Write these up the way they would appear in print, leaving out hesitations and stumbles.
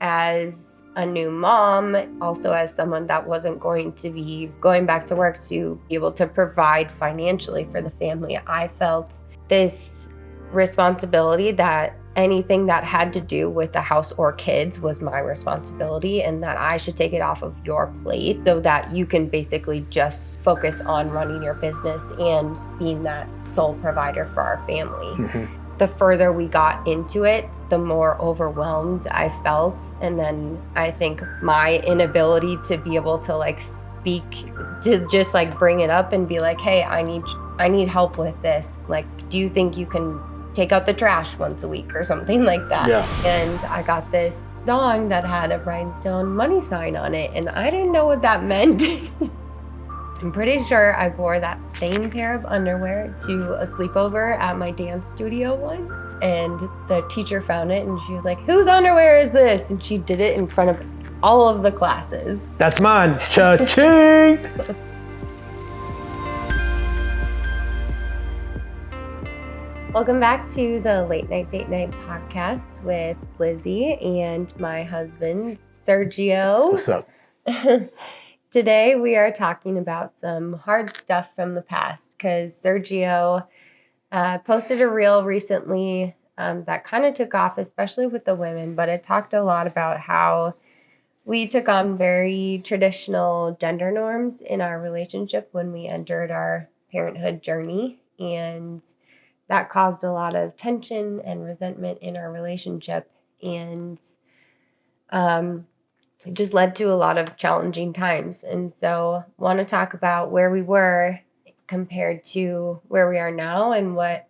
as a new mom, also as someone that wasn't going to be going back to work to be able to provide financially for the family, I felt this responsibility that anything that had to do with the house or kids was my responsibility, and that I should take it off of your plate so that you can basically just focus on running your business and being that sole provider for our family. The further we got into it, the more overwhelmed I felt. And then I think my inability to be able to like speak, to just like bring it up and be like, hey, I need help with this. Like, do you think you can take out the trash once a week or something like that? Yeah. And I got this thong that had a rhinestone money sign on it, and I didn't know what that meant. I'm pretty sure I wore that same pair of underwear to a sleepover at my dance studio once, and the teacher found it and she was like, whose underwear is this? And she did it in front of all of the classes. That's mine. Cha-ching! Welcome back to the Late Night Date Night podcast with Lizzie and my husband, Sergio. What's up? Today we are talking about some hard stuff from the past because Sergio posted a reel recently that kind of took off, especially with the women, but it talked a lot about how we took on very traditional gender norms in our relationship when we entered our parenthood journey, and that caused a lot of tension and resentment in our relationship, and it just led to a lot of challenging times. And so want to talk about where we were compared to where we are now, and what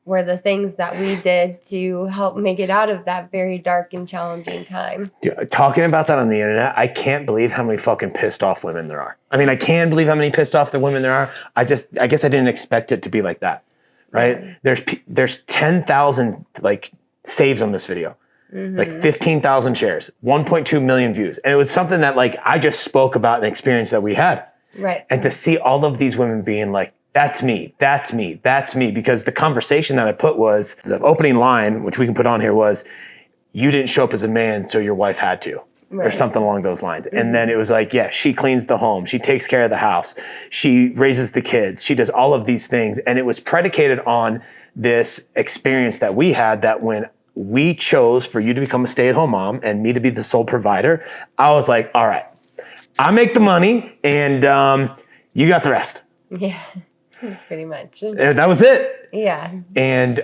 were the things that we did to help make it out of that very dark and challenging time. Dude, talking about that on the internet, I can't believe how many fucking pissed off women there are. I mean, I can believe how many pissed off the women there are. I guess I didn't expect it to be like that, right? There's 10,000 like saves on this video. Like 15,000 shares, 1.2 million views. And it was something that like I just spoke about an experience that we had. Right. And to see all of these women being like, that's me, that's me, that's me. Because the conversation that I put was, the opening line, which we can put on here, was, you didn't show up as a man, so your wife had to. Right. Or something along those lines. And then it was like, yeah, she cleans the home. She takes care of the house. She raises the kids. She does all of these things. And it was predicated on this experience that we had, that when we chose for you to become a stay-at-home mom and me to be the sole provider, I was like, all right, I make the money and you got the rest. Yeah, pretty much. And that was it. Yeah. And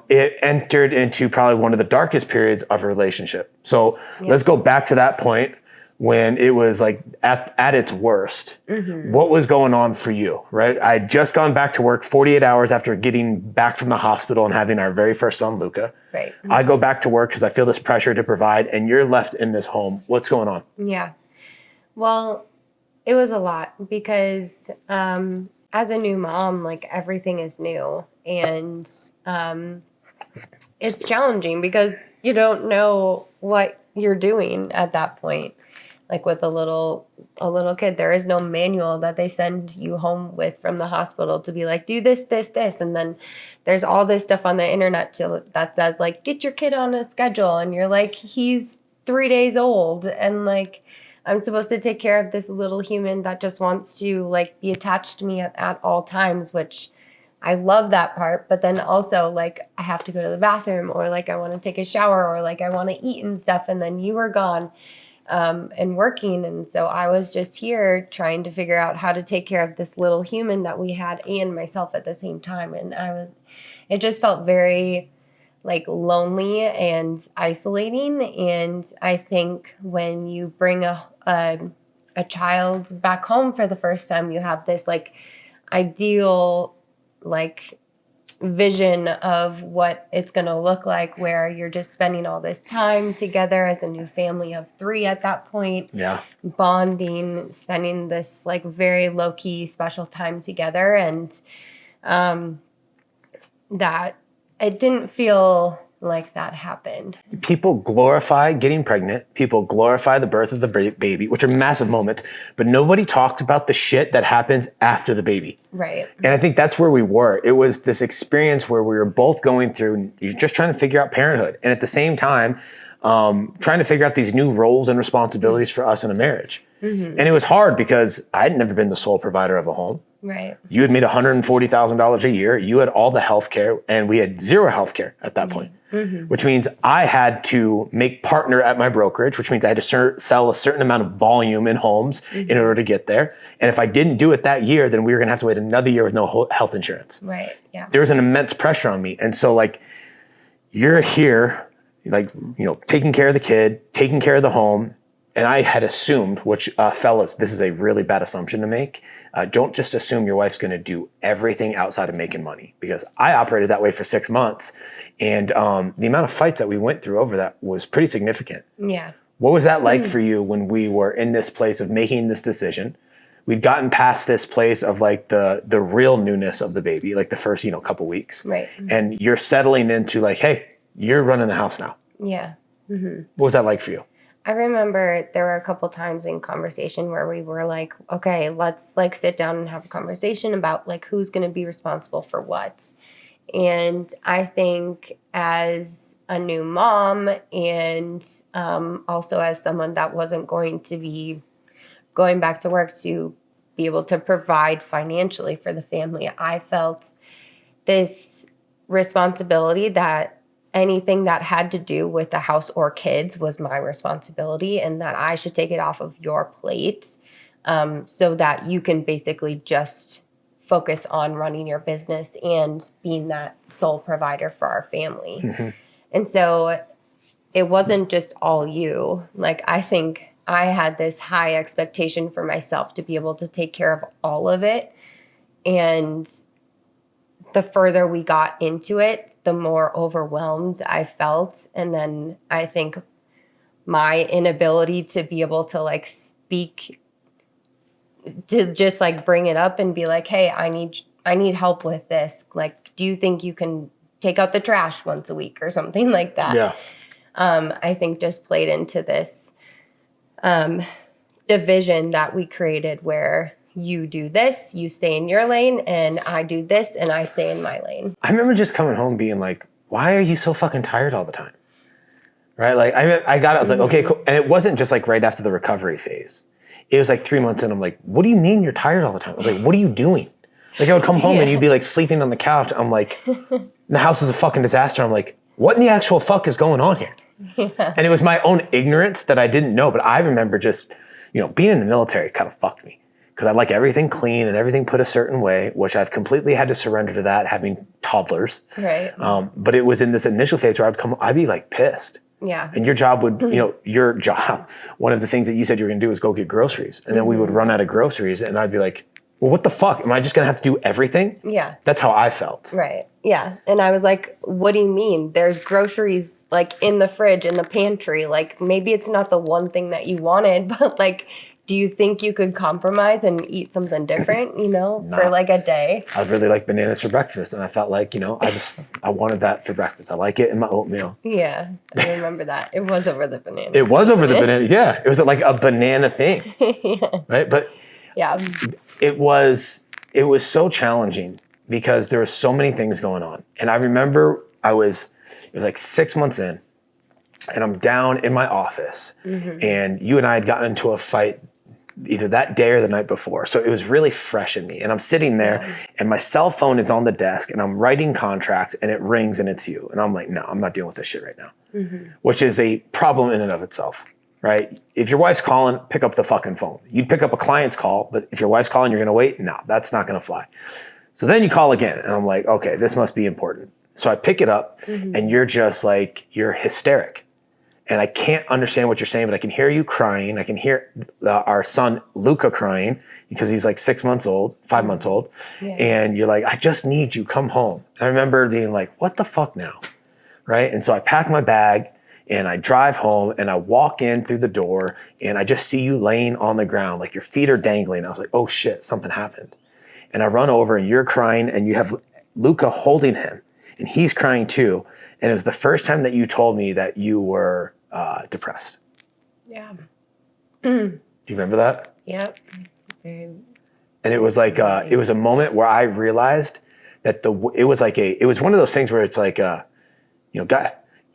it entered into probably one of the darkest periods of a relationship. So let's go back to that point when it was like at its worst. What was going on for you, right? I had just gone back to work 48 hours after getting back from the hospital and having our very first son, Luca. Right. I go back to work because I feel this pressure to provide, and you're left in this home. What's going on? Yeah. Well, it was a lot because as a new mom, like everything is new, and it's challenging because you don't know what you're doing at that point. Like with a little kid, there is no manual that they send you home with from the hospital to be like, do this, this, this. And then there's all this stuff on the internet that says like, get your kid on a schedule. And you're like, he's 3 days old. And like, I'm supposed to take care of this little human that just wants to like be attached to me at all times, which I love that part. But then also like, I have to go to the bathroom, or like, I want to take a shower, or like I want to eat and stuff. And then you were gone. And working. And so I was just here trying to figure out how to take care of this little human that we had and myself at the same time. And it just felt very like lonely and isolating. And I think when you bring a child back home for the first time, you have this like ideal like vision of what it's going to look like, where you're just spending all this time together as a new family of 3 at that point, bonding, spending this like very low-key special time together. And that it didn't feel like that happened. People glorify getting pregnant. People glorify the birth of the baby, which are massive moments, but nobody talked about the shit that happens after the baby. Right. And I think that's where we were. It was this experience where we were both going through, you're just trying to figure out parenthood. And at the same time, trying to figure out these new roles and responsibilities for us in a marriage. And it was hard because I had never been the sole provider of a home. Right. You had made $140,000 a year. You had all the health care, and we had zero health care at that point, which means I had to make partner at my brokerage, which means I had to sell a certain amount of volume in homes in order to get there. And if I didn't do it that year, then we were going to have to wait another year with no health insurance. Right. Yeah. There was an immense pressure on me. And so like, you're here, like, taking care of the kid, taking care of the home. And I had assumed, which fellas, this is a really bad assumption to make. Don't just assume your wife's going to do everything outside of making money, because I operated that way for 6 months. And the amount of fights that we went through over that was pretty significant. Yeah. What was that like for you when we were in this place of making this decision? We'd gotten past this place of like the real newness of the baby, like the first, couple weeks. Right. And you're settling into like, hey, you're running the house now. Yeah. What was that like for you? I remember there were a couple times in conversation where we were like, okay, let's like sit down and have a conversation about like who's going to be responsible for what. And I think as a new mom and also as someone that wasn't going to be going back to work to be able to provide financially for the family, I felt this responsibility that anything that had to do with the house or kids was my responsibility, and that I should take it off of your plate so that you can basically just focus on running your business and being that sole provider for our family. And so it wasn't just all you. Like, I think I had this high expectation for myself to be able to take care of all of it. And the further we got into it, the more overwhelmed I felt. And then I think my inability to be able to like speak, to just like bring it up and be like, hey, I need help with this. Like, do you think you can take out the trash once a week or something like that? Yeah. I think just played into this division that we created where you do this, you stay in your lane, and I do this, and I stay in my lane. I remember just coming home being like, why are you so fucking tired all the time? Right? Like, I got it. I was like, okay, cool. And it wasn't just like right after the recovery phase. It was like 3 months in. I'm like, what do you mean you're tired all the time? I was like, what are you doing? Like, I would come home and you'd be like sleeping on the couch. I'm like, the house is a fucking disaster. I'm like, what in the actual fuck is going on here? Yeah. And it was my own ignorance that I didn't know. But I remember just, being in the military kind of fucked me. Because I like everything clean and everything put a certain way, which I've completely had to surrender to that, having toddlers. Right. But it was in this initial phase where I'd be like pissed. Yeah. And your job would, your job, one of the things that you said you were going to do was go get groceries. And then we would run out of groceries and I'd be like, well, what the fuck? Am I just going to have to do everything? Yeah. That's how I felt. Right. Yeah. And I was like, what do you mean? There's groceries like in the fridge, in the pantry. Like, maybe it's not the one thing that you wanted, but like, do you think you could compromise and eat something different, for like a day? I really like bananas for breakfast. And I felt like, I wanted that for breakfast. I like it in my oatmeal. Yeah. I remember that. It was over the banana. It was over the banana. Yeah. It was like a banana thing. Yeah. Right. But yeah, it was so challenging because there were so many things going on. And I remember it was like 6 months in and I'm down in my office and you and I had gotten into a fight either that day or the night before. So it was really fresh in me. And I'm sitting there and my cell phone is on the desk and I'm writing contracts and it rings and it's you. And I'm like, no, I'm not dealing with this shit right now, which is a problem in and of itself, right? If your wife's calling, pick up the fucking phone. You'd pick up a client's call, but if your wife's calling, you're going to wait. No, that's not going to fly. So then you call again and I'm like, okay, this must be important. So I pick it up and you're just like, you're hysteric. And I can't understand what you're saying, but I can hear you crying. I can hear our son, Luca, crying because he's like 5 months old. Yeah. And you're like, I just need you, come home. And I remember being like, what the fuck now? Right? And so I pack my bag and I drive home and I walk in through the door and I just see you laying on the ground, like your feet are dangling. I was like, oh shit, something happened. And I run over and you're crying and you have Luca holding him and he's crying too. And it was the first time that you told me that you were depressed. Yeah. Do you remember that? Yep. And it was like, it was a moment where I realized that it was one of those things where it's like, God,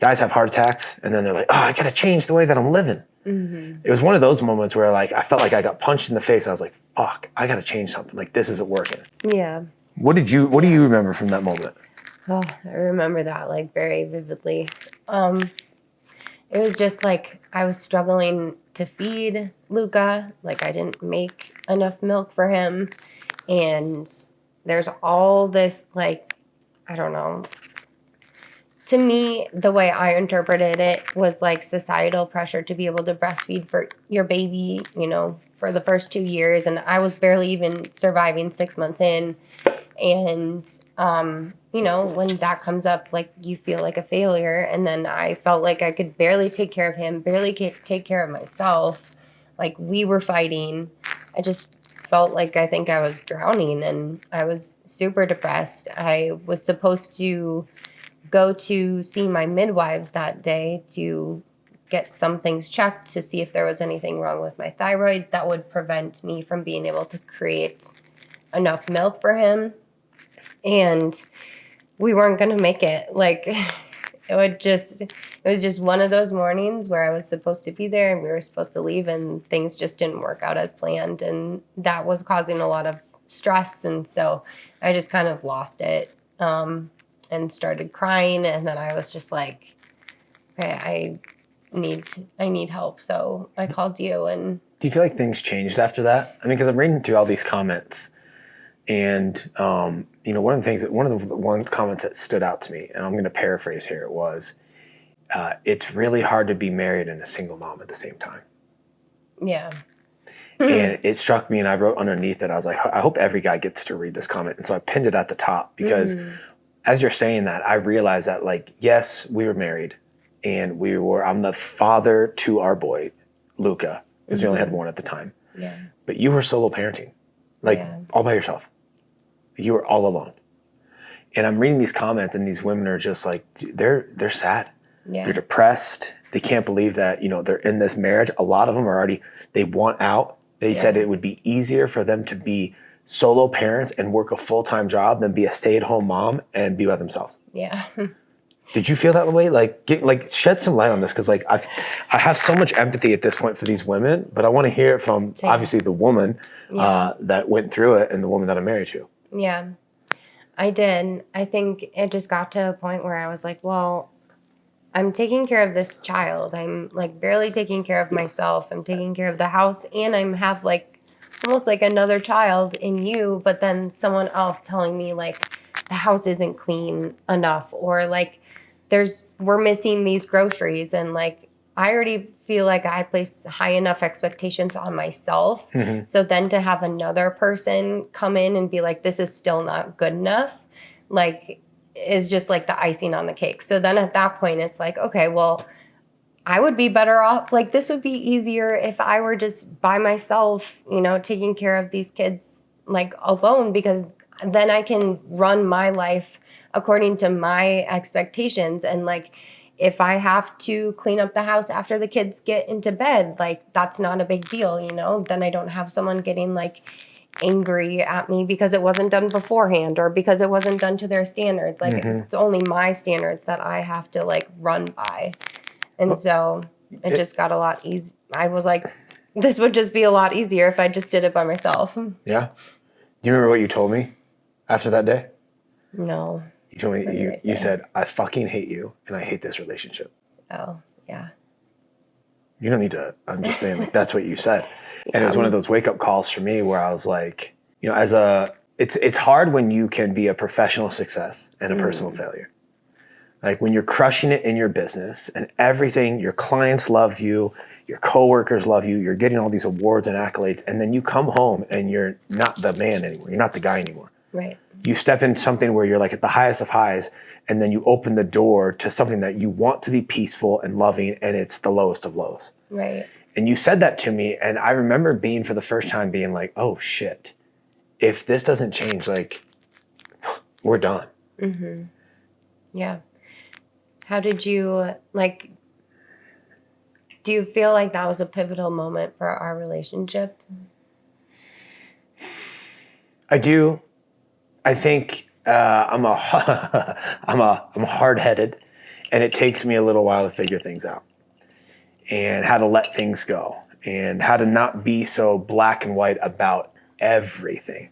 guys have heart attacks and then they're like, oh, I got to change the way that I'm living. It was one of those moments where like, I felt like I got punched in the face. I was like, fuck, I got to change something. Like this isn't working. Yeah. What do you remember from that moment? Oh, I remember that like very vividly. It was just like I was struggling to feed Luca. Like I didn't make enough milk for him. And there's all this like, I don't know. To me, the way I interpreted it was like societal pressure to be able to breastfeed for your baby, you know, for the first 2 years. And I was barely even surviving 6 months in. And, you know, when that comes up, like you feel like a failure. And then I felt like I could barely take care of him, barely take care of myself. Like we were fighting. I just felt like I think I was drowning and I was super depressed. I was supposed to go to see my midwives that day to get some things checked to see if there was anything wrong with my thyroid that would prevent me from being able to create enough milk for him. And we weren't going to make it. Like it was just one of those mornings where I was supposed to be there and we were supposed to leave and things just didn't work out as planned. And that was causing a lot of stress. And so I just kind of lost it. And started crying, and then I was just like, okay, I need help. So I called you. And do you feel like things changed after that? I mean, because I'm reading through all these comments, and you know, one of the comments that stood out to me, and I'm going to paraphrase here, was, it's really hard to be married and a single mom at the same time. Yeah. And it struck me, and I wrote underneath it, I was like, I hope every guy gets to read this comment, and so I pinned it at the top because. As you're saying that, I realized that, like, yes, we were married, and I'm the father to our boy, Luca, because we only had one at the time. Yeah. But you were solo parenting, like, all by yourself. You were all alone. And I'm reading these comments, and these women are just like, they're sad. Yeah. They're depressed. They can't believe that, you know, they're in this marriage. A lot of them are already, they want out. They said it would be easier for them to be solo parents and work a full-time job than be a stay-at-home mom and be by themselves. Yeah. Did you feel that way? Like shed some light on this, because like I have so much empathy at this point for these women, but I want to hear it from obviously the woman that went through it and the woman that I'm married to. Yeah, I did. I think it just got to a point where I was like, well, I'm taking care of this child. I'm like barely taking care of myself. I'm taking care of the house, and I have like almost like another child in you, but then someone else telling me like the house isn't clean enough, or like we're missing these groceries, and like I already feel like I place high enough expectations on myself. So then to have another person come in and be like, this is still not good enough, like is just like the icing on the cake. So then at that point it's like, okay, well, I would be better off. Like this would be easier if I were just by myself, you know, taking care of these kids like alone, because then I can run my life according to my expectations. And like, if I have to clean up the house after the kids get into bed, like that's not a big deal, you know, then I don't have someone getting like angry at me because it wasn't done beforehand or because it wasn't done to their standards. Like it's only my standards that I have to like run by. And so it just got a lot easy. I was like, this would just be a lot easier if I just did it by myself. Yeah. Do you remember what you told me after that day? No. You told me, you said, I fucking hate you and I hate this relationship. Oh, yeah. You don't need to, I'm just saying, like, that's what you said. And it was one of those wake up calls for me where I was like, you know, it's hard when you can be a professional success and a personal failure. Like when you're crushing it in your business and everything, your clients love you, your coworkers love you, you're getting all these awards and accolades, and then you come home and you're not the man anymore. You're not the guy anymore. Right. You step into something where you're like at the highest of highs, and then you open the door to something that you want to be peaceful and loving, and it's the lowest of lows. Right. And you said that to me, and I remember being for the first time being like, oh shit, if this doesn't change, like, we're done. Yeah. How did you, like, do you feel like that was a pivotal moment for our relationship? I do. I think I'm hard-headed, And it takes me a little while to figure things out and how to let things go and how to not be so black and white about everything.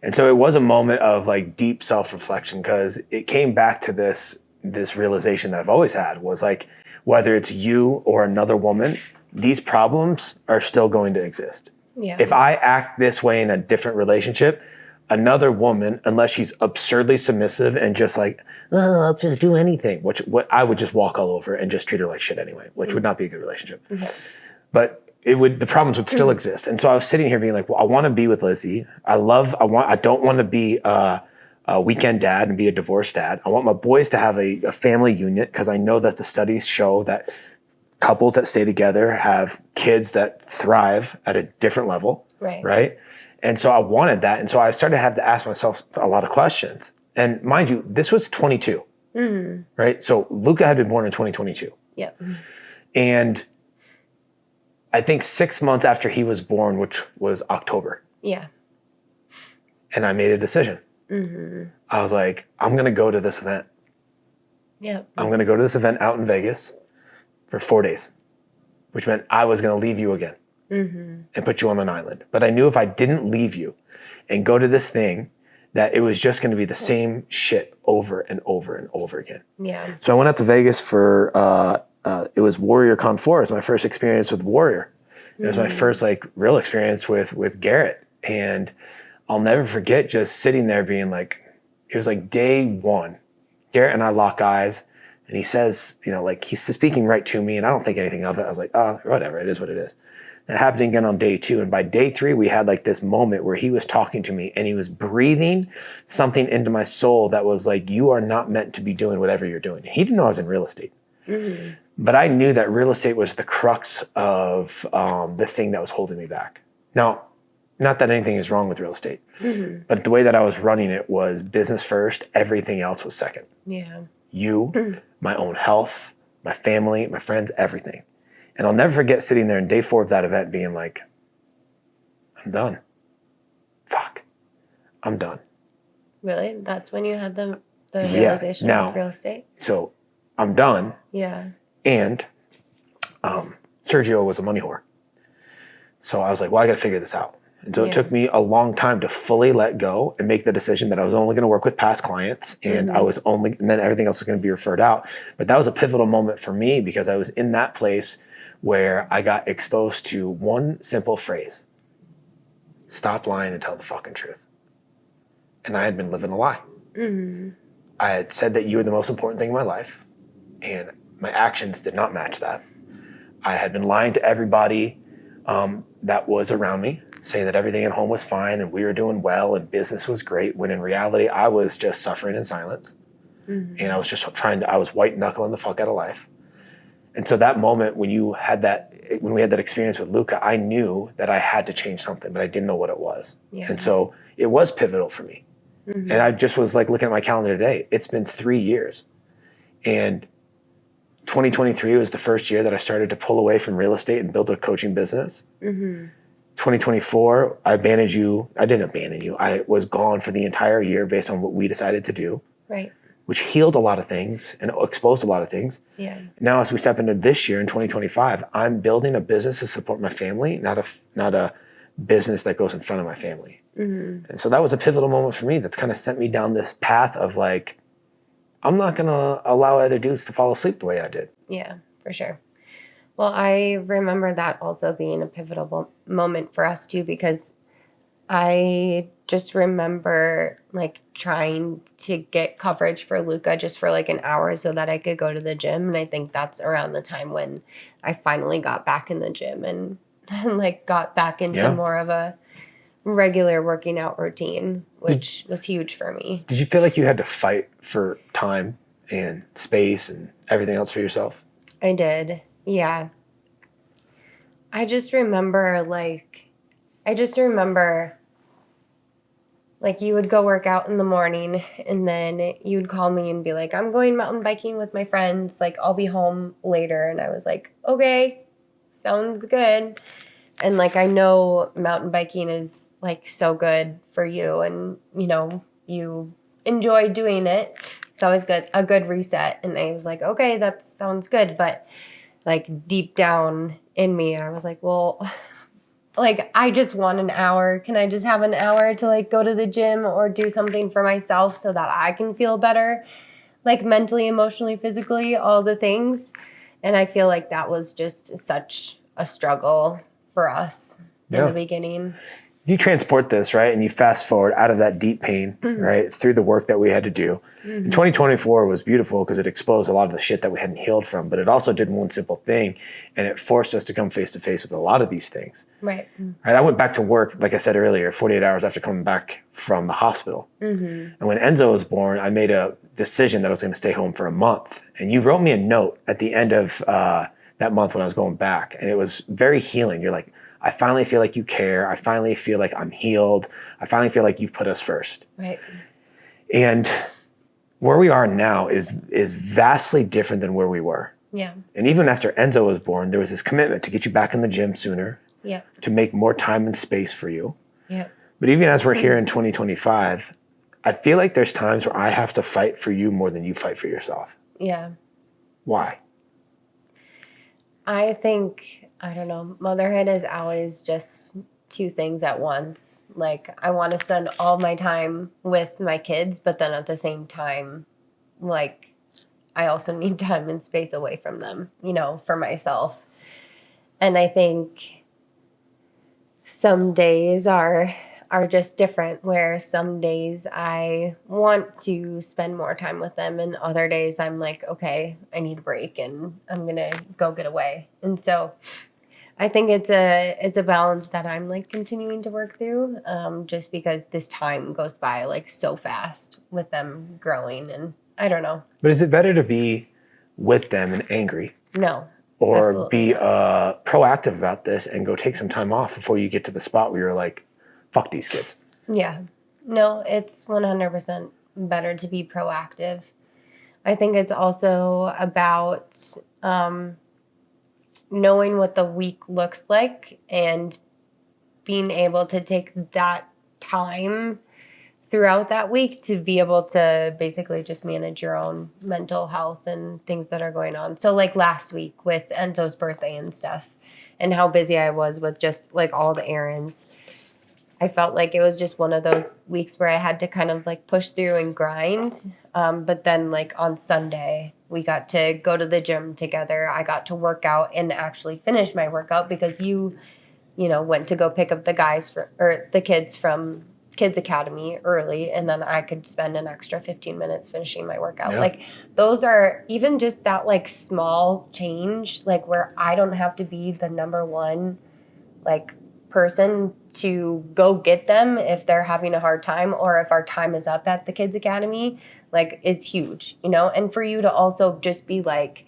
And so it was a moment of like deep self-reflection, because it came back to this realization that I've always had was like, whether it's you or another woman, these problems are still going to exist. Yeah. If I act this way in a different relationship, another woman, unless she's absurdly submissive and just like, oh, I'll just do anything, what I would just walk all over and just treat her like shit anyway, which would not be a good relationship. Yeah. But the problems would still exist. And so I was sitting here being like, well, I want to be with Lizzi. I don't want to be a weekend dad and be a divorced dad. I want my boys to have a family unit, because I know that the studies show that couples that stay together have kids that thrive at a different level. Right. And so I wanted that. And so I started to have to ask myself a lot of questions. And mind you, this was 22, right? So Luca had been born in 2022. Yeah. And I think 6 months after he was born, which was October. Yeah. And I made a decision. I was like, I'm going to go to this event. Yeah. I'm going to go to this event out in Vegas for 4 days, which meant I was going to leave you again and put you on an island. But I knew if I didn't leave you and go to this thing, that it was just going to be the same shit over and over and over again. Yeah. So I went out to Vegas for, it was Warrior Con 4. It was my first experience with Warrior. It was my first like real experience with Garrett. And I'll never forget just sitting there being like, it was like day one. Garrett and I lock eyes, and he says, you know, like he's speaking right to me, and I don't think anything of it. I was like, oh, whatever, it is what it is. That happened again on day 2. And by day 3, we had like this moment where he was talking to me and he was breathing something into my soul that was like, you are not meant to be doing whatever you're doing. He didn't know I was in real estate. But I knew that real estate was the crux of the thing that was holding me back. Now, not that anything is wrong with real estate, but the way that I was running it was business first, everything else was second. Yeah. You, my own health, my family, my friends, everything. And I'll never forget sitting there in day 4 of that event being like, I'm done. Fuck. I'm done. Really? That's when you had the Yeah. realization Now, of real estate? So I'm done. Yeah. And Sergio was a money whore. So I was like, well, I got to figure this out. And so it took me a long time to fully let go and make the decision that I was only going to work with past clients, and and then everything else was going to be referred out. But that was a pivotal moment for me, because I was in that place where I got exposed to one simple phrase: stop lying and tell the fucking truth. And I had been living a lie. I had said that you were the most important thing in my life, and my actions did not match that. I had been lying to everybody that was around me, saying that everything at home was fine and we were doing well and business was great, when in reality I was just suffering in silence. And I was just I was white knuckling the fuck out of life. And so that moment when we had that experience with Luca, I knew that I had to change something, but I didn't know what it was. And so it was pivotal for me. And I just was like looking at my calendar today. It's been 3 years. And 2023 was the first year that I started to pull away from real estate and build a coaching business. 2024, I abandoned you. I didn't abandon you. I was gone for the entire year based on what we decided to do. Right. Which healed a lot of things and exposed a lot of things. Yeah. Now, as we step into this year in 2025, I'm building a business to support my family, not a business that goes in front of my family. And so that was a pivotal moment for me that's kind of sent me down this path of like, I'm not going to allow other dudes to fall asleep the way I did. Yeah, for sure. Well, I remember that also being a pivotal moment for us too, because I just remember like trying to get coverage for Luca just for like an hour so that I could go to the gym. And I think that's around the time when I finally got back in the gym and like got back into more of a regular working out routine, which was huge for me. Did you feel like you had to fight for time and space and everything else for yourself? I did. Yeah. I just remember like you would go work out in the morning and then you'd call me and be like, I'm going mountain biking with my friends. Like, I'll be home later. And I was like, okay, sounds good. And like, I know mountain biking is like so good for you and, you know, you enjoy doing it. It's always good, a good reset. And I was like, okay, that sounds good. But like deep down in me, I was like, well, like I just want an hour. Can I just have an hour to like go to the gym or do something for myself so that I can feel better? Like mentally, emotionally, physically, all the things. And I feel like that was just such a struggle for us in the beginning. You transport this, right? And you fast forward out of that deep pain, right? Through the work that we had to do. And 2024 was beautiful because it exposed a lot of the shit that we hadn't healed from, but it also did one simple thing, and it forced us to come face to face with a lot of these things. Right. Right. I went back to work, like I said earlier, 48 hours after coming back from the hospital. And when Enzo was born, I made a decision that I was going to stay home for a month. And you wrote me a note at the end of that month when I was going back, and it was very healing. You're like, I finally feel like you care. I finally feel like I'm healed. I finally feel like you've put us first. Right. And where we are now is vastly different than where we were. Yeah. And even after Enzo was born, there was this commitment to get you back in the gym sooner, to make more time and space for you. Yeah. But even as we're here in 2025, I feel like there's times where I have to fight for you more than you fight for yourself. Yeah. Why? I think, I don't know, motherhood is always just two things at once. Like, I want to spend all my time with my kids, but then at the same time, like, I also need time and space away from them, you know, for myself. And I think some days are just different, where some days I want to spend more time with them, and other days I'm like, okay, I need a break and I'm gonna go get away. And so I think it's a balance that I'm like continuing to work through, just because this time goes by like so fast with them growing, and I don't know. But is it better to be with them and angry? No. Or Absolutely be not. proactive about this and go take some time off before you get to the spot where you're like, fuck these kids? Yeah. No, it's 100% better to be proactive. I think it's also about knowing what the week looks like and being able to take that time throughout that week to be able to basically just manage your own mental health and things that are going on. So like last week with Enzo's birthday and stuff, and how busy I was with just like all the errands, I felt like it was just one of those weeks where I had to kind of like push through and grind. But then like on Sunday, we got to go to the gym together. I got to work out and actually finish my workout because you know, went to go pick up the kids from Kids Academy early, and then I could spend an extra 15 minutes finishing my workout. Yeah. Like those are even just that like small change, like where I don't have to be the number one like person to go get them if they're having a hard time or if our time is up at the Kids Academy, like is huge, you know? And for you to also just be like,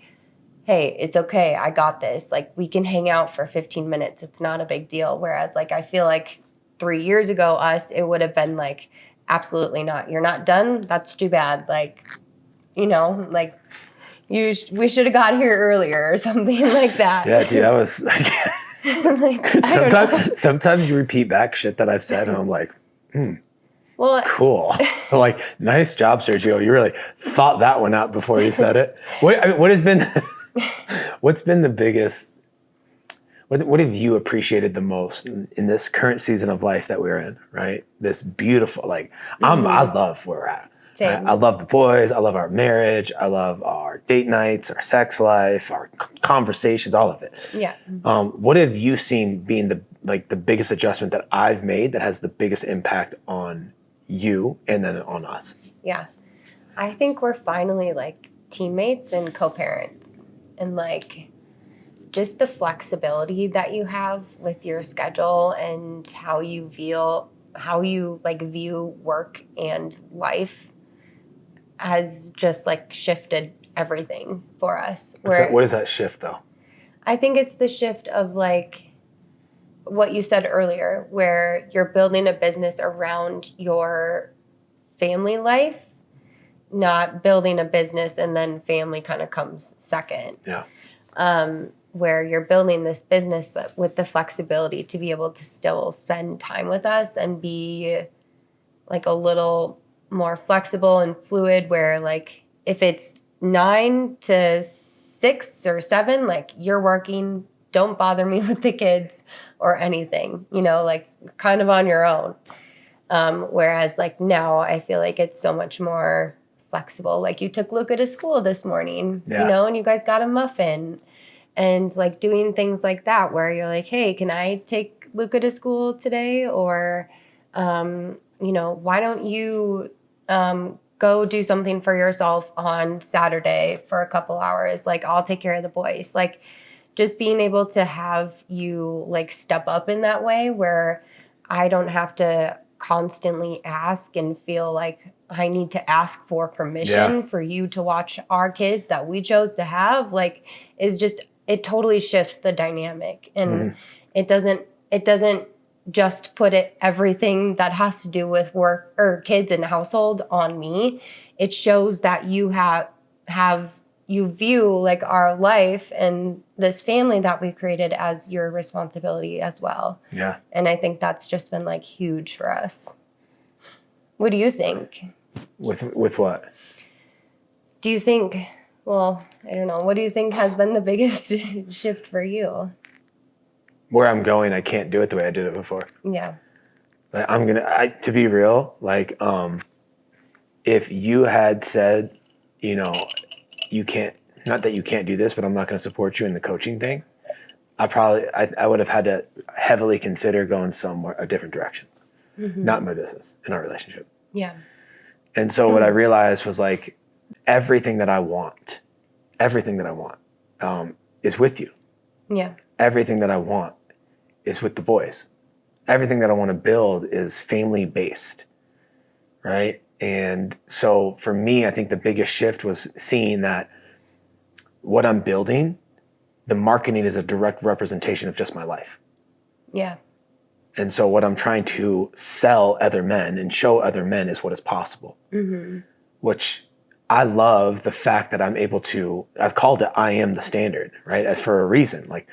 hey, it's okay, I got this. Like we can hang out for 15 minutes. It's not a big deal. Whereas like I feel like 3 years ago, it would have been like, absolutely not. You're not done? That's too bad. Like, you know, like we should have got here earlier or something like that. Yeah, dude, that was... like, sometimes you repeat back shit that I've said, and I'm like, well, cool. Like, nice job, Sergio. You really thought that one out before you said it. What's been the biggest... What have you appreciated the most in this current season of life that we're in, right? This beautiful, like, I love where we're at. Same. I love the boys. I love our marriage. I love our date nights, our sex life, our conversations, all of it. Yeah. What have you seen being the biggest adjustment that I've made that has the biggest impact on you and then on us? Yeah. I think we're finally like teammates and co-parents, and like just the flexibility that you have with your schedule and how you view work and life has just like shifted everything for us. What is that shift though? I think it's the shift of like what you said earlier, where you're building a business around your family life, not building a business and then family kind of comes second. Yeah. Where you're building this business, but with the flexibility to be able to still spend time with us and be like a little more flexible and fluid where like if it's 9 to 6 or 7, like you're working, don't bother me with the kids or anything, you know, like kind of on your own. Whereas like now I feel like it's so much more flexible. Like you took Luca to school this morning, you know, and you guys got a muffin and like doing things like that where you're like, hey, can I take Luca to school today? Or, you know, why don't you go do something for yourself on Saturday for a couple hours? Like I'll take care of the boys. Like just being able to have you like step up in that way where I don't have to constantly ask and feel like I need to ask for permission for you to watch our kids that we chose to have, like is just, it totally shifts the dynamic. And it doesn't just put everything that has to do with work or kids and household on me. It shows that you you view like our life and this family that we created as your responsibility as well. Yeah. And I think that's just been like huge for us. What do you think? With what? Do you think, well, I don't know. What do you think has been the biggest shift for you? Where I'm going, I can't do it the way I did it before. Yeah. Like to be real, like, if you had said, you know, you can't, not that you can't do this, but I'm not going to support you in the coaching thing, I would have had to heavily consider going somewhere, a different direction. Not in my business, in our relationship. Yeah. And so what I realized was like, everything that I want is with you. Yeah. Everything that I want is with the boys. Everything that I want to build is family based, right? And so for me, I think the biggest shift was seeing that what I'm building, the marketing is a direct representation of just my life. Yeah. And so what I'm trying to sell other men and show other men is what is possible, which I love the fact that I'm able to, I've called it, I am the standard, right? For a reason, like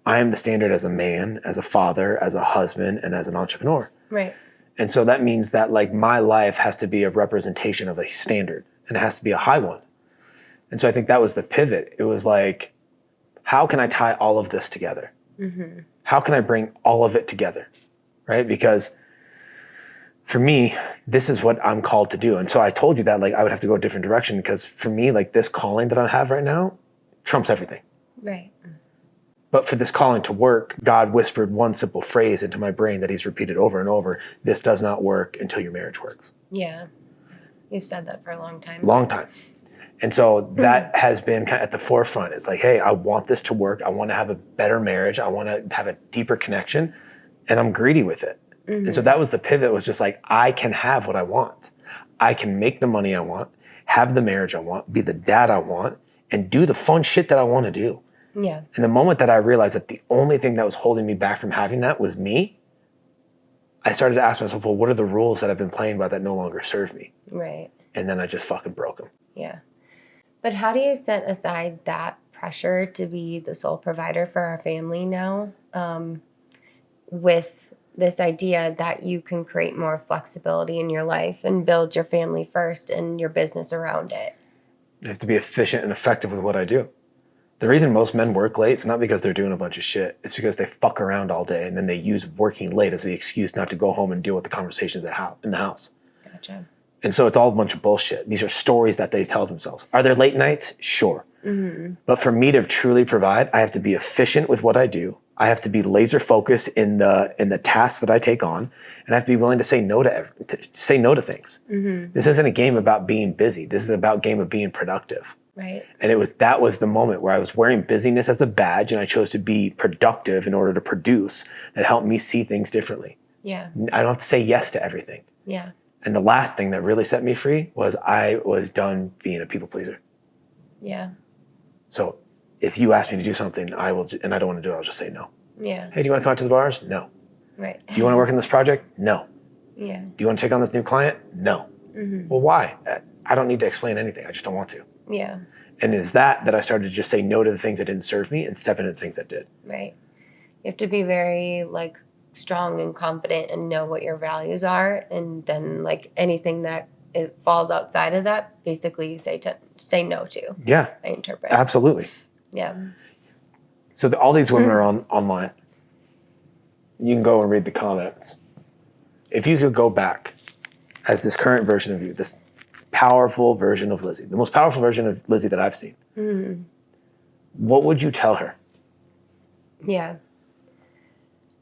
I am the standard as a man, as a father, as a husband, and as an entrepreneur. Right. And so that means that like my life has to be a representation of a standard and it has to be a high one. And so I think that was the pivot. It was like, how can I tie all of this together? How can I bring all of it together? Right? Because for me, this is what I'm called to do. And so I told you that like I would have to go a different direction because for me, like this calling that I have right now trumps everything. Right. But for this calling to work, God whispered one simple phrase into my brain that he's repeated over and over. This does not work until your marriage works. Yeah. You've said that for a long time. Long time. And so that has been kind of at the forefront. It's like, hey, I want this to work. I want to have a better marriage. I want to have a deeper connection. And I'm greedy with it. And so that was the pivot, was just like, I can have what I want. I can make the money I want, have the marriage I want, be the dad I want, and do the fun shit that I want to do. Yeah. And the moment that I realized that the only thing that was holding me back from having that was me, I started to ask myself, well, what are the rules that I've been playing by that no longer serve me? Right. And then I just fucking broke them. Yeah. But how do you set aside that pressure to be the sole provider for our family now, with this idea that you can create more flexibility in your life and build your family first and your business around it? I have to be efficient and effective with what I do. The reason most men work late is not because they're doing a bunch of shit. It's because they fuck around all day and then they use working late as the excuse not to go home and deal with the conversations in the house. Gotcha. And so it's all a bunch of bullshit. These are stories that they tell themselves. Are there late nights? Sure. But for me to truly provide, I have to be efficient with what I do. I have to be laser focused in the tasks that I take on, and I have to be willing to say no to things. This isn't a game about being busy. This is about a game of being productive. Right. And that was the moment where I was wearing busyness as a badge, and I chose to be productive in order to produce. That helped me see things differently. Yeah. I don't have to say yes to everything. Yeah. And the last thing that really set me free was I was done being a people pleaser. Yeah. So if you ask me to do something, I will, and I don't want to do it, I'll just say no. Yeah. Hey, do you want to come out to the bars? No. Right. Do you want to work in this project? No. Yeah. Do you want to take on this new client? No. Well, why? I don't need to explain anything. I just don't want to. Yeah. And it's that I started to just say no to the things that didn't serve me and step into the things that did. Right. You have to be very strong and confident and know what your values are, and then anything that it falls outside of that, basically you say no to. Yeah. I interpret. Absolutely. Yeah. So all these women are online. You can go and read the comments. If you could go back as this current version of you, this powerful version of Lizzi, the most powerful version of Lizzi that I've seen, what would you tell her? Yeah.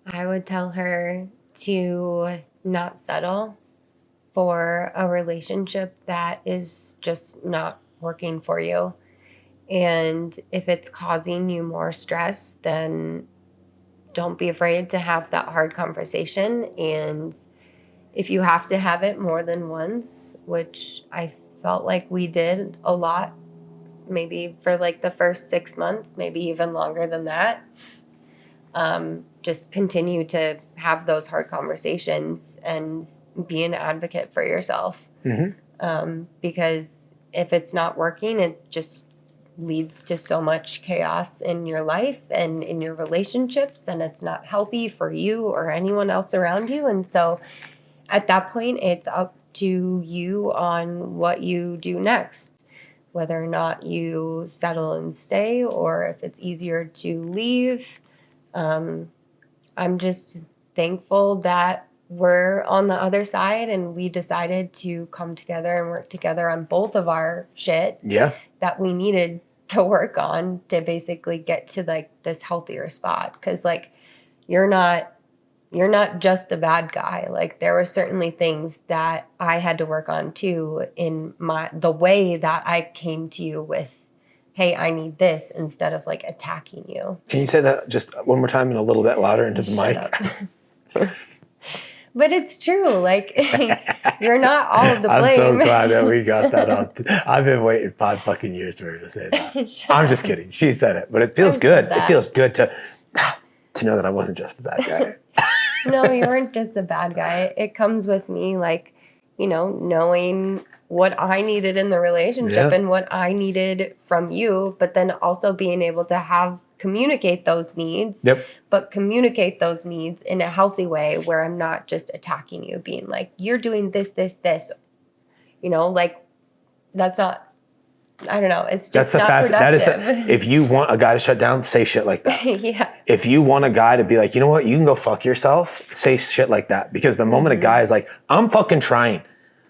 I would tell her to not settle for a relationship that is just not working for you. And if it's causing you more stress, then don't be afraid to have that hard conversation. And if you have to have it more than once, which I felt like we did a lot, maybe for like the first 6 months, maybe even longer than that, just continue to have those hard conversations and be an advocate for yourself. Because if it's not working, it just leads to so much chaos in your life and in your relationships, and it's not healthy for you or anyone else around you. And so at that point, it's up to you on what you do next, whether or not you settle and stay or if it's easier to leave. I'm just thankful that we're on the other side and we decided to come together and work together on both of our shit that we needed to work on to basically get to like this healthier spot. Because like you're not just the bad guy. Like there were certainly things that I had to work on too in the way that I came to you with, hey, I need this, instead of like attacking you. Can you say that just one more time and a little bit louder into the mic? But it's true. Like, you're not all of the blame. I'm so glad that we got that on. I've been waiting 5 fucking years for her to say that. I'm just kidding. She said it, but it feels good. It feels good to know that I wasn't just the bad guy. No, you weren't just the bad guy. It comes with me, like, knowing what I needed in the relationship and what I needed from you, but then also being able to communicate those needs, but communicate those needs in a healthy way where I'm not just attacking you, being like, you're doing this, like that's not, I don't know. It's just not productive. If you want a guy to shut down, say shit like that. Yeah. If you want a guy to be like, you know what, you can go fuck yourself, say shit like that. Because the moment a guy is like, I'm fucking trying.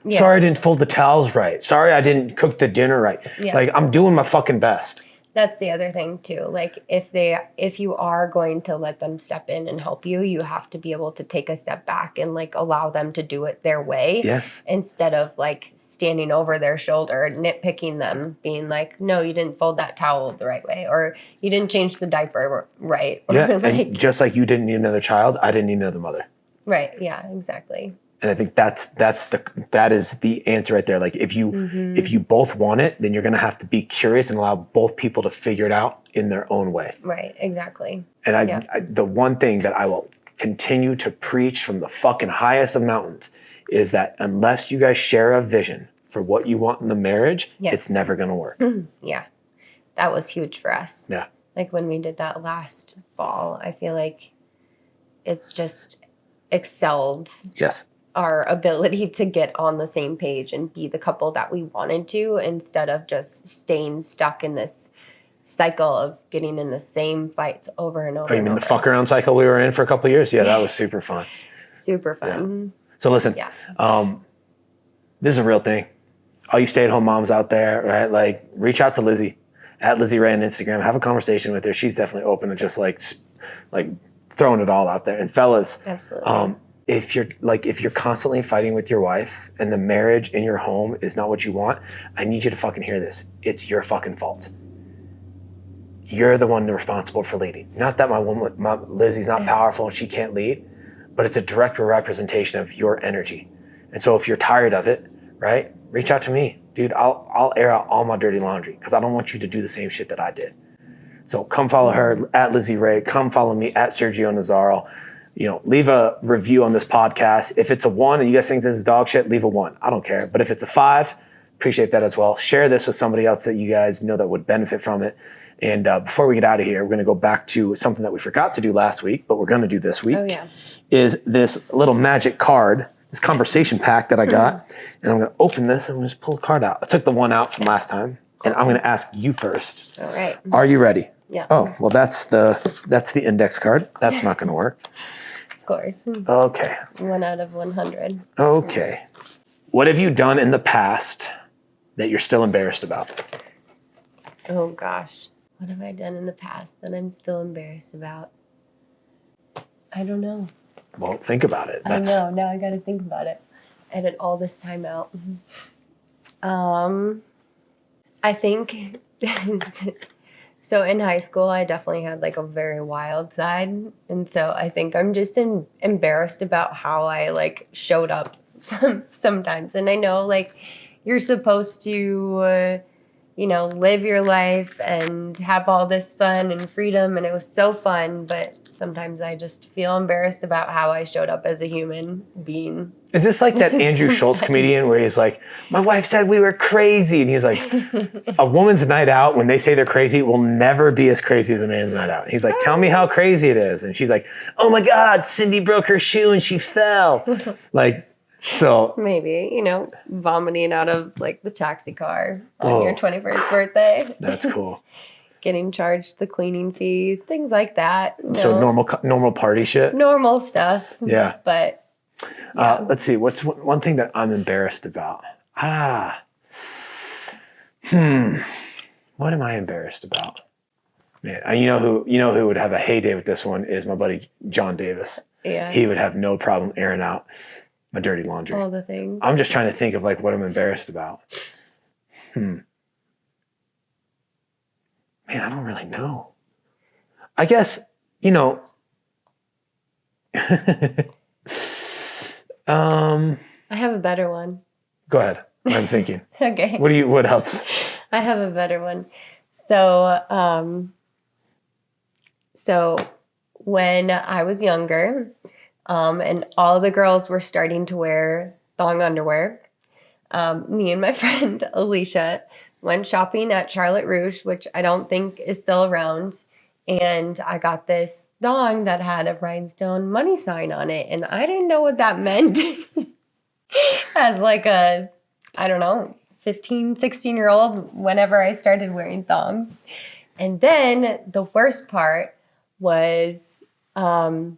Yeah. Sorry I didn't fold the towels right. Sorry I didn't cook the dinner right. Yeah. Like I'm doing my fucking best. That's the other thing too. Like if you are going to let them step in and help you, you have to be able to take a step back and like allow them to do it their way. Yes. Instead of like standing over their shoulder, nitpicking them, being like, no, you didn't fold that towel the right way, or you didn't change the diaper right. Yeah. And just like you didn't need another child, I didn't need another mother. Right. Yeah, exactly. And I think that is the answer right there. Like if you both want it, then you're going to have to be curious and allow both people to figure it out in their own way. Right. Exactly. And I the one thing that I will continue to preach from the fucking highest of mountains is that unless you guys share a vision for what you want in the marriage, it's never going to work. Yeah. That was huge for us. Yeah. Like when we did that last fall, I feel like it's just excelled. Yes. Our ability to get on the same page and be the couple that we wanted to, instead of just staying stuck in this cycle of getting in the same fights over and over. Oh, you mean the fuck around cycle we were in for a couple of years? Yeah, that was super fun. Super fun. Yeah. So listen, this is a real thing. All you stay-at-home moms out there, right? Like reach out to Lizzi at Lizzi Ray on Instagram. Have a conversation with her. She's definitely open to just like throwing it all out there. And fellas, absolutely. If you're constantly fighting with your wife and the marriage in your home is not what you want, I need you to fucking hear this. It's your fucking fault. You're the one responsible for leading. Not that my Lizzie's not powerful and she can't lead, but it's a direct representation of your energy. And so if you're tired of it, right, reach out to me. Dude, I'll air out all my dirty laundry because I don't want you to do the same shit that I did. So come follow her at Lizzi Ray. Come follow me at Sergio Nazzaro. Leave a review on this podcast. If it's a 1 and you guys think this is dog shit, leave a 1. I don't care. But if it's a 5, appreciate that as well. Share this with somebody else that you guys know that would benefit from it. And before we get out of here, we're going to go back to something that we forgot to do last week, but we're going to do this week. Oh, yeah. Is this little magic card. this conversation pack that I got, and I'm going to open this and I'm going to just pull a card out. I took the one out from last time, and I'm going to ask you first. All right. Are you ready? Yeah. Oh, well, that's the index card. That's not going to work. Of course. Okay. 1 out of 100. Okay. What have you done in the past that you're still embarrassed about? Oh, gosh. What have I done in the past that I'm still embarrassed about? I don't know. Well, think about it. I know. Now I got to think about it. Edit all this time out. I think... So in high school, I definitely had like a very wild side. And so I think I'm just embarrassed about how I like showed up sometimes. And I know like you're supposed to, live your life and have all this fun and freedom. And it was so fun. But sometimes I just feel embarrassed about how I showed up as a human being. Is this like that Andrew Schultz comedian where he's like, my wife said we were crazy. And he's like, a woman's night out, when they say they're crazy, will never be as crazy as a man's night out. And he's like, tell me how crazy it is. And she's like, oh my God, Cindy broke her shoe and she fell. So. Maybe, vomiting out of like the taxi car on your 21st birthday. That's cool. Getting charged the cleaning fee, things like that. So normal party shit? Normal stuff. Yeah. But. Yeah. Let's see. What's one thing that I'm embarrassed about? What am I embarrassed about? Man, you know who would have a heyday with this one is my buddy John Davis. Yeah. He would have no problem airing out my dirty laundry. All the things. I'm just trying to think of like what I'm embarrassed about. Man, I don't really know. I guess, I have a better one. Go ahead. I'm thinking. Okay. What else? I have a better one. So when I was younger, and all the girls were starting to wear thong underwear, me and my friend Alicia went shopping at Charlotte Russe, which I don't think is still around. And I got this thong that had a rhinestone money sign on it. And I didn't know what that meant as like a, 15, 16-year-old whenever I started wearing thongs. And then the worst part was, I'm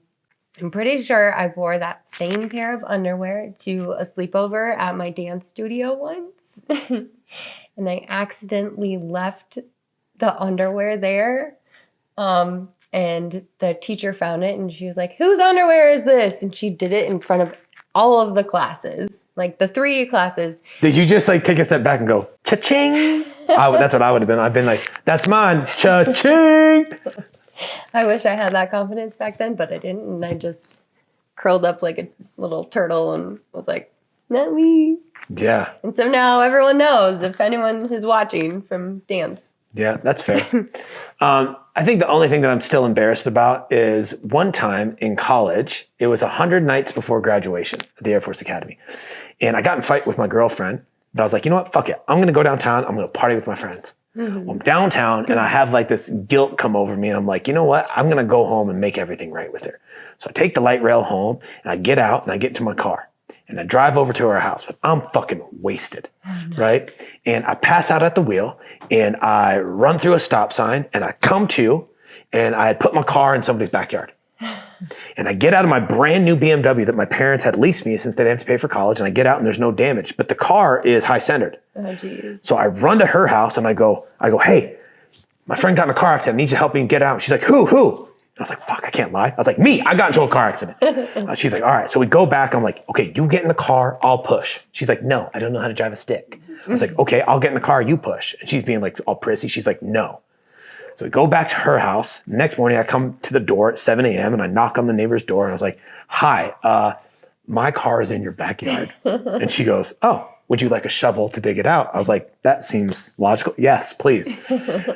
pretty sure I wore that same pair of underwear to a sleepover at my dance studio once. And I accidentally left the underwear there. And the teacher found it and she was like, whose underwear is this? And she did it in front of all of the classes, like the 3 classes. Did you just like take a step back and go, cha-ching? That's what I would have been. I've been like, that's mine, cha-ching. I wish I had that confidence back then, but I didn't. And I just curled up like a little turtle and was like, not me. Yeah. And so now everyone knows if anyone is watching from dance. Yeah, that's fair. I think the only thing that I'm still embarrassed about is one time in college, it was 100 nights before graduation at the Air Force Academy. And I got in a fight with my girlfriend, but I was like, you know what? Fuck it. I'm going to go downtown. I'm going to party with my friends. Mm-hmm. I'm downtown and I have like this guilt come over me. And I'm like, you know what? I'm going to go home and make everything right with her. So I take the light rail home and I get out and I get into my car. And I drive over to her house, but I'm fucking wasted, right? And I pass out at the wheel and I run through a stop sign and I come to and I had put my car in somebody's backyard. And I get out of my brand new BMW that my parents had leased me since they didn't have to pay for college, and I get out and there's no damage, but the car is high centered. Oh, geez. So I run to her house and I go, hey, my friend got in a car accident. I need you to help me get out. She's like, who? I was like, fuck, I can't lie. I was like, me, I got into a car accident. She's like, all right. So we go back. I'm like, okay, you get in the car, I'll push. She's like, no, I don't know how to drive a stick. I was like, okay, I'll get in the car, you push. And she's being like all prissy. She's like, no. So we go back to her house. Next morning, I come to the door at 7 a.m. and I knock on the neighbor's door and I was like, hi, my car is in your backyard. And she goes, oh, would you like a shovel to dig it out? I was like, that seems logical. Yes, please.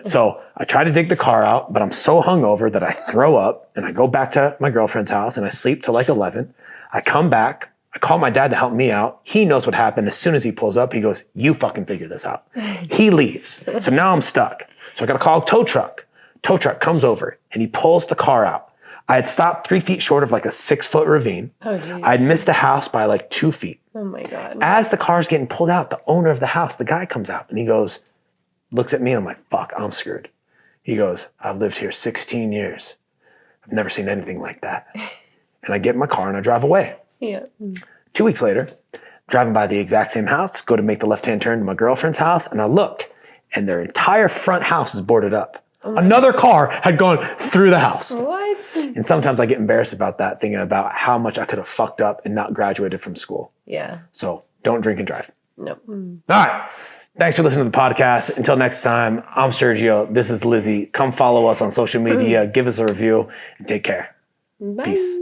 So I try to dig the car out, but I'm so hungover that I throw up and I go back to my girlfriend's house and I sleep till like 11. I come back. I call my dad to help me out. He knows what happened. As soon as he pulls up, he goes, you fucking figure this out. He leaves. So now I'm stuck. So I got to call a tow truck. Tow truck comes over and he pulls the car out. I had stopped 3 feet short of like a 6-foot ravine. Oh, geez. I'd missed the house by like 2 feet. Oh, my God. As the car's getting pulled out, the owner of the house, the guy comes out and he goes, looks at me and I'm like, fuck, I'm screwed. He goes, I've lived here 16 years. I've never seen anything like that. And I get in my car and I drive away. Yeah. 2 weeks later, driving by the exact same house, go to make the left-hand turn to my girlfriend's house, and I look, and their entire front house is boarded up. Another car had gone through the house. What? And sometimes I get embarrassed about that, thinking about how much I could have fucked up and not graduated from school. Yeah. So don't drink and drive. Nope. All right. Thanks for listening to the podcast. Until next time, I'm Sergio. This is Lizzie. Come follow us on social media. Give us a review and take care. Bye. Peace.